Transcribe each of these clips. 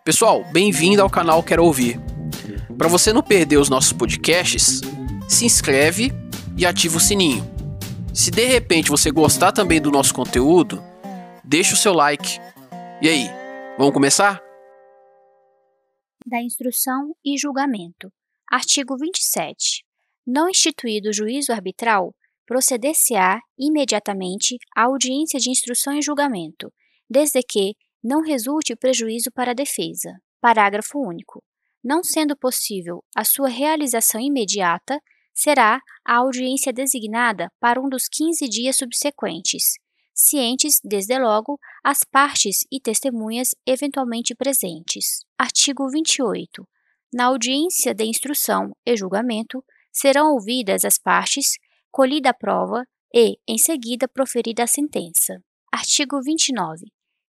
Pessoal, bem-vindo ao canal Quero Ouvir. Para você não perder os nossos podcasts, se inscreve e ativa o sininho. Se de repente você gostar também do nosso conteúdo, deixa o seu like. E aí, vamos começar? Da instrução e julgamento. Artigo 27. Não instituído juízo arbitral, proceder-se-á imediatamente à audiência de instrução e julgamento, desde que não resulte prejuízo para a defesa. Parágrafo único. Não sendo possível a sua realização imediata, será a audiência designada para um dos 15 dias subsequentes, cientes, desde logo, as partes e testemunhas eventualmente presentes. Artigo 28. Na audiência de instrução e julgamento, serão ouvidas as partes, colhida a prova e, em seguida, proferida a sentença. Artigo 29.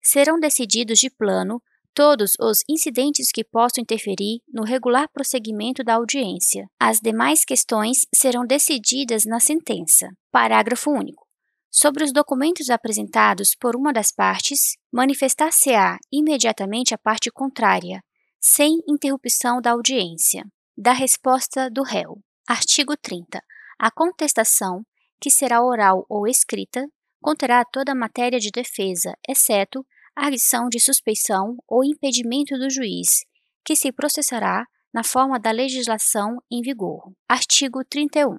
Serão decididos de plano todos os incidentes que possam interferir no regular prosseguimento da audiência. As demais questões serão decididas na sentença. Parágrafo único. Sobre os documentos apresentados por uma das partes, manifestar-se-á imediatamente a parte contrária, sem interrupção da audiência. Da resposta do réu. Artigo 30. A contestação, que será oral ou escrita, conterá toda a matéria de defesa, exceto a arguição de suspeição ou impedimento do juiz, que se processará na forma da legislação em vigor. Artigo 31.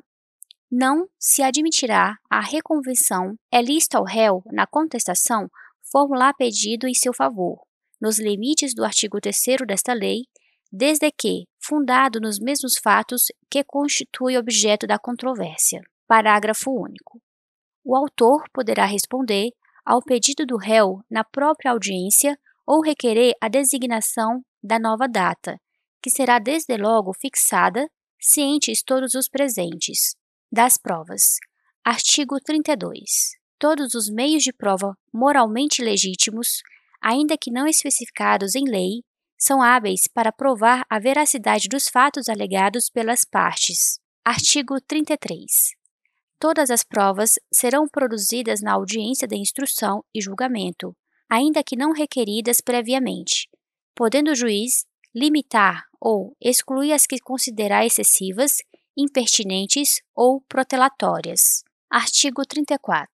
Não se admitirá a reconvenção. É lícito ao réu, na contestação, formular pedido em seu favor, nos limites do artigo 3º desta lei, desde que fundado nos mesmos fatos que constitui objeto da controvérsia. Parágrafo único. O autor poderá responder ao pedido do réu na própria audiência ou requerer a designação da nova data, que será desde logo fixada, cientes todos os presentes. Das provas. Artigo 32. Todos os meios de prova moralmente legítimos, ainda que não especificados em lei, são hábeis para provar a veracidade dos fatos alegados pelas partes. Artigo 33. Todas as provas serão produzidas na audiência de instrução e julgamento, ainda que não requeridas previamente, podendo o juiz limitar ou excluir as que considerar excessivas, impertinentes ou protelatórias. Artigo 34.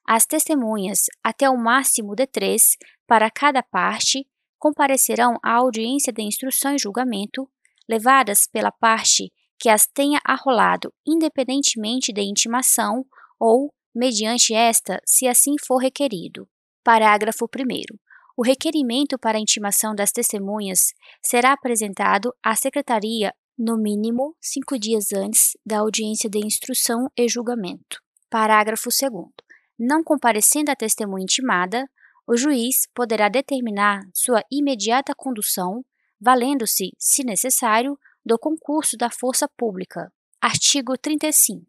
As testemunhas, até o máximo de 3 para cada parte, comparecerão à audiência de instrução e julgamento, levadas pela parte que as tenha arrolado independentemente de intimação ou, mediante esta, se assim for requerido. Parágrafo 1º. O requerimento para a intimação das testemunhas será apresentado à Secretaria no mínimo 5 dias antes da audiência de instrução e julgamento. Parágrafo 2º. Não comparecendo a testemunha intimada, o juiz poderá determinar sua imediata condução, valendo-se, se necessário, do concurso da força pública. Artigo 35.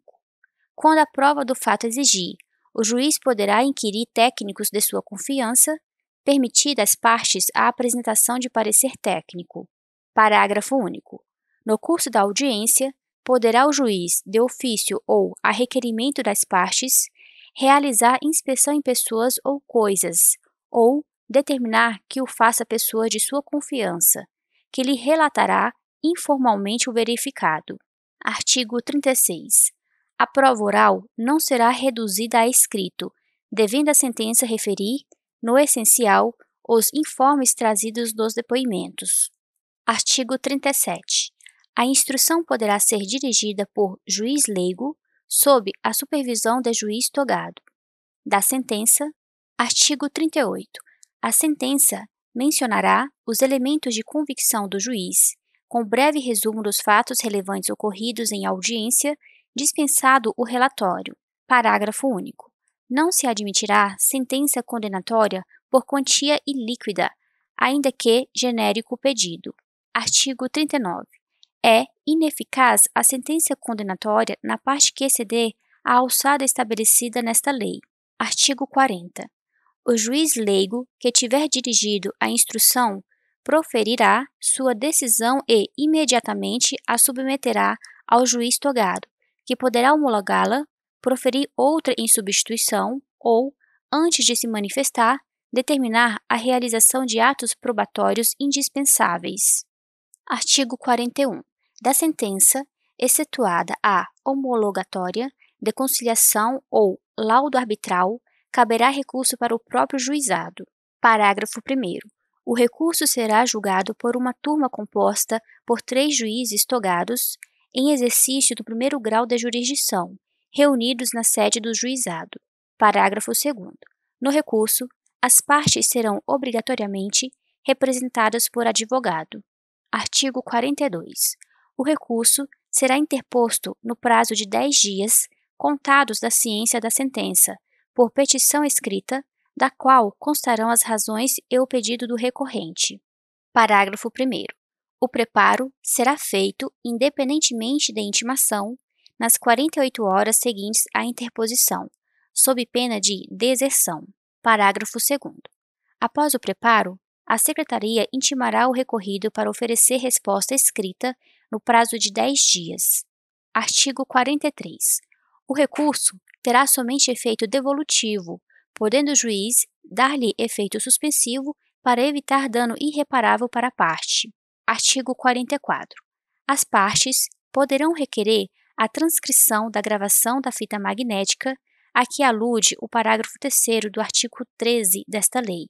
Quando a prova do fato exigir, o juiz poderá inquirir técnicos de sua confiança, permitida às partes a apresentação de parecer técnico. Parágrafo único. No curso da audiência, poderá o juiz, de ofício ou a requerimento das partes, realizar inspeção em pessoas ou coisas, ou determinar que o faça pessoa de sua confiança, que lhe relatará informalmente o verificado. Artigo 36. A prova oral não será reduzida a escrito, devendo a sentença referir, no essencial, os informes trazidos dos depoimentos. Artigo 37. A instrução poderá ser dirigida por juiz leigo, sob a supervisão de juiz togado. Da sentença. Artigo 38. A sentença mencionará os elementos de convicção do juiz, com breve resumo dos fatos relevantes ocorridos em audiência, dispensado o relatório. Parágrafo único. Não se admitirá sentença condenatória por quantia ilíquida, ainda que genérico pedido. Artigo 39. É ineficaz a sentença condenatória na parte que exceder a alçada estabelecida nesta lei. Artigo 40. O juiz leigo que tiver dirigido a instrução proferirá sua decisão e, imediatamente, a submeterá ao juiz togado, que poderá homologá-la, proferir outra em substituição ou, antes de se manifestar, determinar a realização de atos probatórios indispensáveis. Artigo 41. Da sentença, excetuada a homologatória, de conciliação ou laudo arbitral, caberá recurso para o próprio juizado. Parágrafo 1º. O recurso será julgado por uma turma composta por 3 juízes togados em exercício do primeiro grau da jurisdição, reunidos na sede do juizado. Parágrafo 2º. No recurso, as partes serão obrigatoriamente representadas por advogado. Artigo 42. O recurso será interposto no prazo de 10 dias, contados da ciência da sentença, por petição escrita, da qual constarão as razões e o pedido do recorrente. Parágrafo 1º. O preparo será feito, independentemente da intimação, nas 48 horas seguintes à interposição, sob pena de deserção. Parágrafo 2º. Após o preparo, a Secretaria intimará o recorrido para oferecer resposta escrita no prazo de 10 dias. Artigo 43. O recurso terá somente efeito devolutivo, podendo o juiz dar-lhe efeito suspensivo para evitar dano irreparável para a parte. Artigo 44. As partes poderão requerer a transcrição da gravação da fita magnética a que alude o parágrafo 3º do artigo 13 desta lei,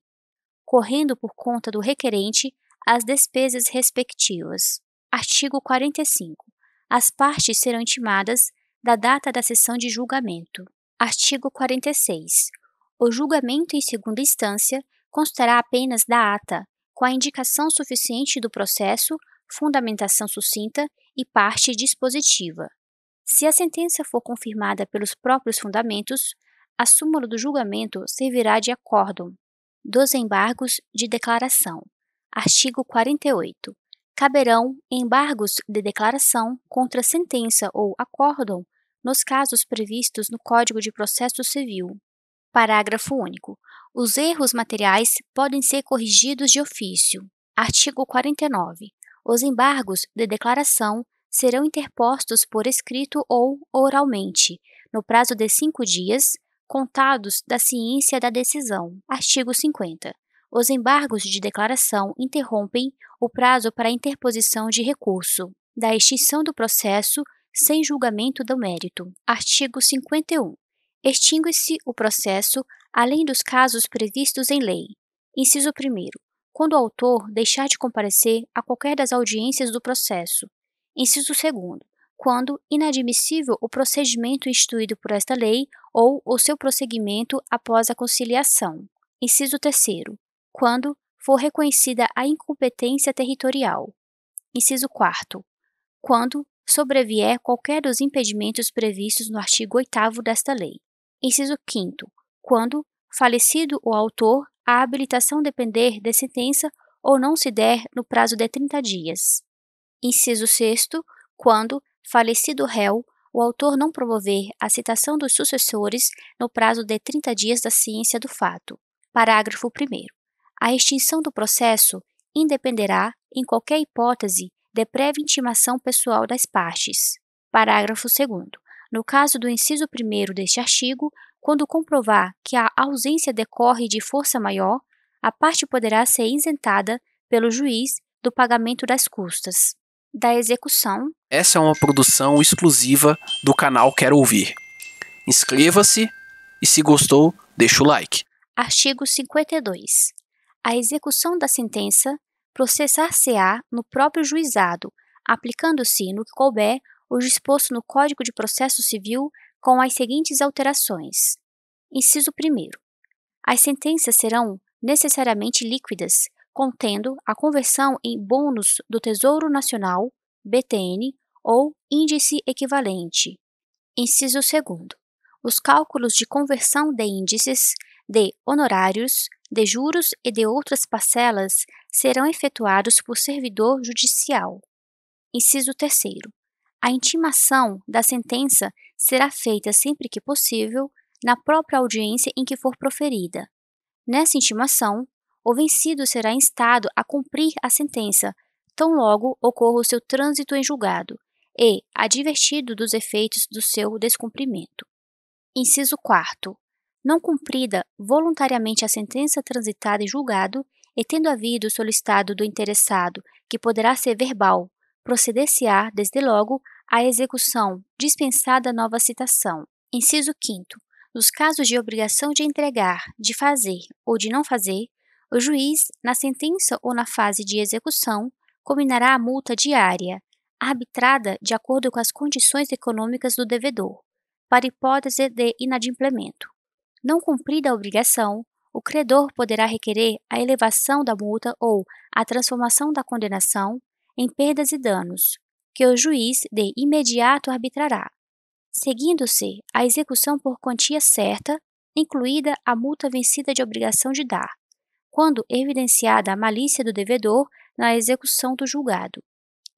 correndo por conta do requerente as despesas respectivas. Artigo 45. As partes serão intimadas da data da sessão de julgamento. Artigo 46. O julgamento em segunda instância constará apenas da ata, com a indicação suficiente do processo, fundamentação sucinta e parte dispositiva. Se a sentença for confirmada pelos próprios fundamentos, a súmula do julgamento servirá de acórdão dos embargos de declaração. Artigo 48. Caberão embargos de declaração contra sentença ou acórdão nos casos previstos no Código de Processo Civil. Parágrafo único. Os erros materiais podem ser corrigidos de ofício. Artigo 49. Os embargos de declaração serão interpostos por escrito ou oralmente, no prazo de 5 dias, contados da ciência da decisão. Artigo 50. Os embargos de declaração interrompem o prazo para a interposição de recurso da extinção do processo sem julgamento do mérito. Artigo 51. Extingue-se o processo, além dos casos previstos em lei. Inciso 1º. Quando o autor deixar de comparecer a qualquer das audiências do processo. Inciso 2º. Quando inadmissível o procedimento instituído por esta lei ou o seu prosseguimento após a conciliação. Inciso 3º. Quando for reconhecida a incompetência territorial. Inciso 4º. Quando sobrevier qualquer dos impedimentos previstos no artigo 8º desta lei. Inciso 5º. Quando, falecido o autor, a habilitação depender de sentença ou não se der no prazo de 30 dias. Inciso 6º. Quando, falecido o réu, o autor não promover a citação dos sucessores no prazo de 30 dias da ciência do fato. Parágrafo 1º. A extinção do processo independerá, em qualquer hipótese, de prévia intimação pessoal das partes. Parágrafo 2º. No caso do inciso 1º deste artigo, quando comprovar que a ausência decorre de força maior, a parte poderá ser isentada pelo juiz do pagamento das custas. Da execução. Essa é uma produção exclusiva do canal Quero Ouvir. Inscreva-se e, se gostou, deixa o like. Artigo 52. A execução da sentença processar-se-á no próprio juizado, aplicando-se, no que couber, o disposto no Código de Processo Civil com as seguintes alterações. Inciso 1º. As sentenças serão necessariamente líquidas, contendo a conversão em bônus do Tesouro Nacional, BTN, ou índice equivalente. Inciso 2º. Os cálculos de conversão de índices, de honorários, de juros e de outras parcelas serão efetuados por servidor judicial. Inciso 3º. A intimação da sentença será feita sempre que possível na própria audiência em que for proferida. Nessa intimação, o vencido será instado a cumprir a sentença, tão logo ocorra o seu trânsito em julgado, e advertido dos efeitos do seu descumprimento. Inciso 4º. Não cumprida voluntariamente a sentença transitada em julgado e tendo havido solicitado do interessado, que poderá ser verbal, proceder-se-á, desde logo, à execução, dispensada nova citação. Inciso 5º. Nos casos de obrigação de entregar, de fazer ou de não fazer, o juiz, na sentença ou na fase de execução, combinará a multa diária, arbitrada de acordo com as condições econômicas do devedor, para hipótese de inadimplemento. Não cumprida a obrigação, o credor poderá requerer a elevação da multa ou a transformação da condenação em perdas e danos, que o juiz de imediato arbitrará, seguindo-se a execução por quantia certa, incluída a multa vencida de obrigação de dar, quando evidenciada a malícia do devedor na execução do julgado.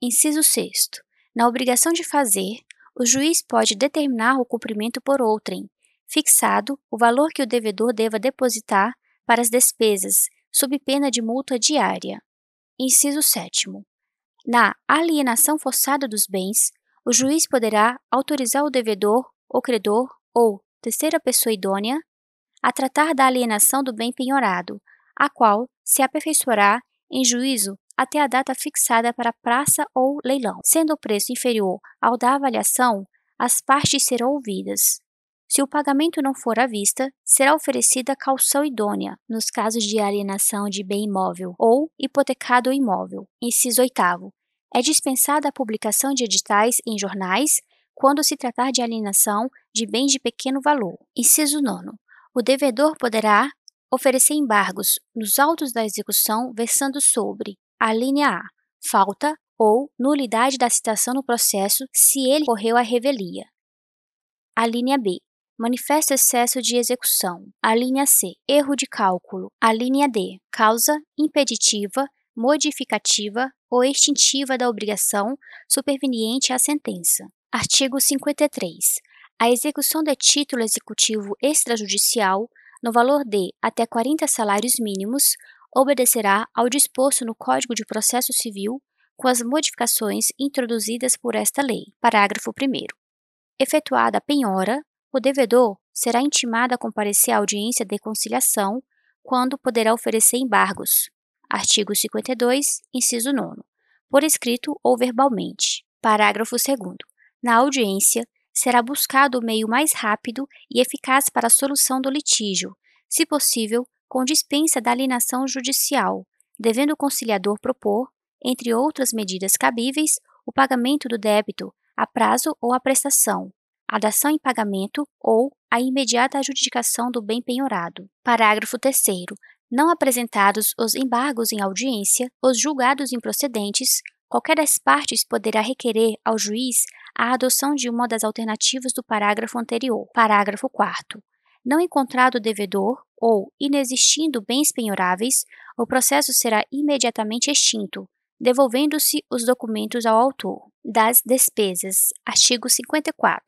Inciso 6º. Na obrigação de fazer, o juiz pode determinar o cumprimento por outrem, fixado o valor que o devedor deva depositar para as despesas, sob pena de multa diária. Inciso 7º. Na alienação forçada dos bens, o juiz poderá autorizar o devedor, o credor ou terceira pessoa idônea a tratar da alienação do bem penhorado, a qual se aperfeiçoará em juízo até a data fixada para praça ou leilão. Sendo o preço inferior ao da avaliação, as partes serão ouvidas. Se o pagamento não for à vista, será oferecida caução idônea, nos casos de alienação de bem imóvel ou hipotecado imóvel. Inciso 8º. É dispensada a publicação de editais em jornais quando se tratar de alienação de bens de pequeno valor. Inciso 9º. O devedor poderá oferecer embargos nos autos da execução versando sobre a linha A, falta ou nulidade da citação no processo se ele correu à revelia. A linha B, manifesto excesso de execução. A linha C, erro de cálculo. A linha D, causa impeditiva, modificativa ou extintiva da obrigação superveniente à sentença. Artigo 53. A execução de título executivo extrajudicial, no valor de até 40 salários mínimos, obedecerá ao disposto no Código de Processo Civil, com as modificações introduzidas por esta lei. Parágrafo 1º. Efetuada a penhora, o devedor será intimado a comparecer à audiência de conciliação, quando poderá oferecer embargos. Artigo 52, inciso 9º. Por escrito ou verbalmente. Parágrafo 2º. Na audiência, será buscado o meio mais rápido e eficaz para a solução do litígio, se possível, com dispensa da alienação judicial, devendo o conciliador propor, entre outras medidas cabíveis, o pagamento do débito, a prazo ou a prestação, a dação em pagamento ou a imediata adjudicação do bem penhorado. Parágrafo 3º. Não apresentados os embargos em audiência, os julgados improcedentes, qualquer das partes poderá requerer ao juiz a adoção de uma das alternativas do parágrafo anterior. Parágrafo 4º. Não encontrado o devedor ou inexistindo bens penhoráveis, o processo será imediatamente extinto, devolvendo-se os documentos ao autor. Das despesas. Artigo 54.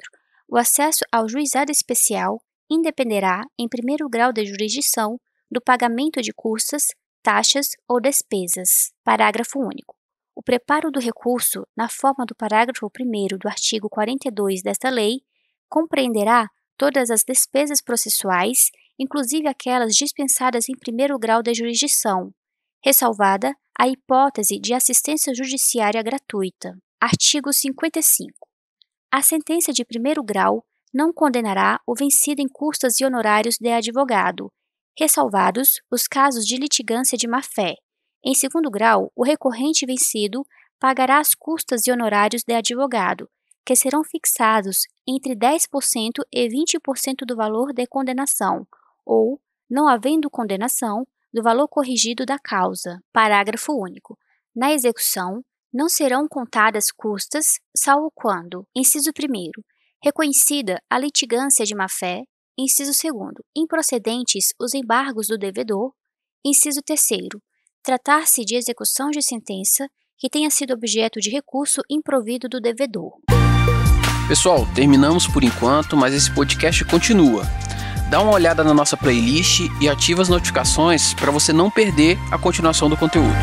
O acesso ao juizado especial independerá, em primeiro grau de jurisdição, do pagamento de custas, taxas ou despesas. Parágrafo único. O preparo do recurso, na forma do parágrafo 1º do artigo 42 desta lei, compreenderá todas as despesas processuais, inclusive aquelas dispensadas em primeiro grau de jurisdição, ressalvada a hipótese de assistência judiciária gratuita. Artigo 55. A sentença de primeiro grau não condenará o vencido em custas e honorários de advogado, ressalvados os casos de litigância de má-fé. Em segundo grau, o recorrente vencido pagará as custas e honorários de advogado, que serão fixados entre 10% e 20% do valor de condenação, ou, não havendo condenação, do valor corrigido da causa. Parágrafo único. Na execução, não serão contadas custas, salvo quando, inciso 1º, reconhecida a litigância de má-fé, inciso 2º, improcedentes os embargos do devedor, inciso 3º, tratar-se de execução de sentença que tenha sido objeto de recurso improvido do devedor. Pessoal, terminamos por enquanto, mas esse podcast continua. Dá uma olhada na nossa playlist e ativa as notificações para você não perder a continuação do conteúdo.